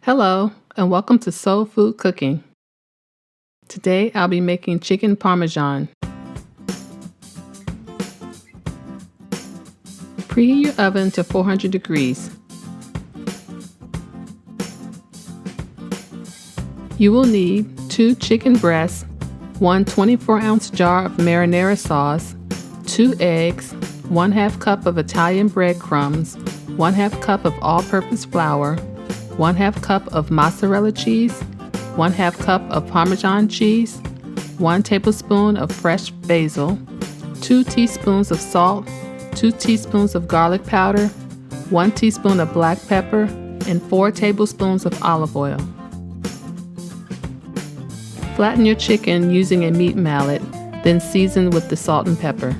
Hello, and welcome to Soul Food Cooking. Today I'll be making chicken Parmesan. Preheat your oven to 400 degrees. You will need 2 chicken breasts, 1 24-ounce jar of marinara sauce, 2 eggs, 1/2 cup of Italian breadcrumbs, 1/2 cup of all-purpose flour, 1/2 cup of mozzarella cheese, 1/2 cup of Parmesan cheese, 1 tablespoon of fresh basil, 2 teaspoons of salt, 2 teaspoons of garlic powder, 1 teaspoon of black pepper, and 4 tablespoons of olive oil. Flatten your chicken using a meat mallet, then season with the salt and pepper.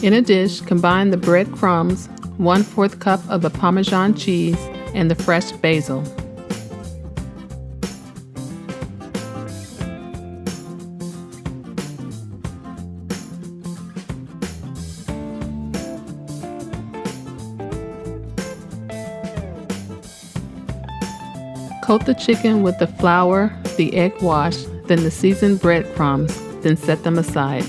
In a dish, combine the breadcrumbs, 1/4 cup of the Parmesan cheese, and the fresh basil. Coat the chicken with the flour, the egg wash, then the seasoned breadcrumbs, then set them aside.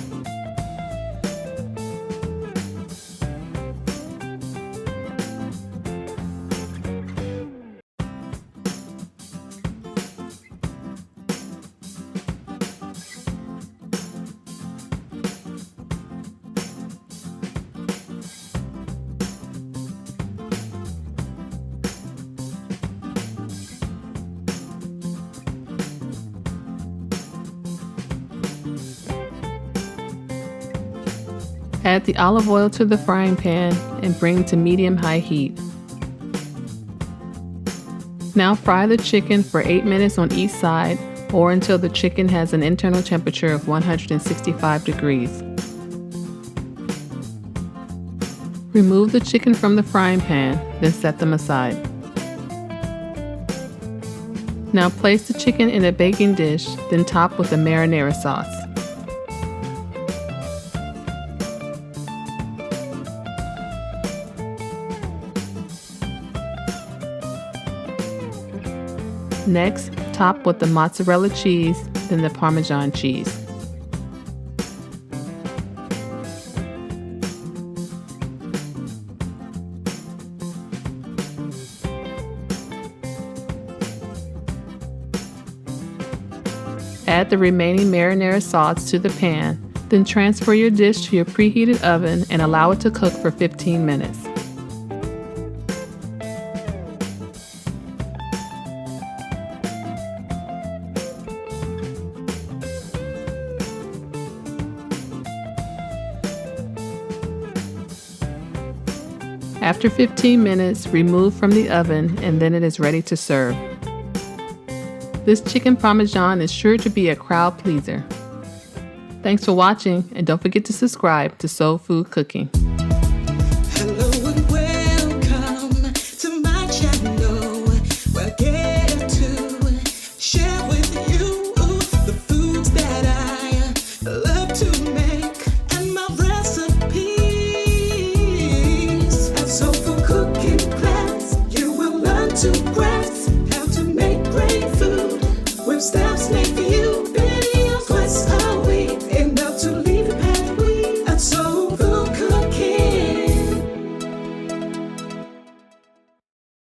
Add the olive oil to the frying pan and bring to medium-high heat. Now fry the chicken for 8 minutes on each side or until the chicken has an internal temperature of 165 degrees. Remove the chicken from the frying pan, then set them aside. Now place the chicken in a baking dish, then top with the marinara sauce. Next, top with the mozzarella cheese, then the Parmesan cheese. Add the remaining marinara sauce to the pan, then transfer your dish to your preheated oven and allow it to cook for 15 minutes. After 15 minutes, remove from the oven and then it is ready to serve. This chicken Parmesan is sure to be a crowd pleaser. Thanks for watching, and don't forget to subscribe to Soul Food Cooking. Hello and welcome to my channel, where I get to share with you the foods that I love to make and my recipes. Soul Food Cooking class, you will learn to grasp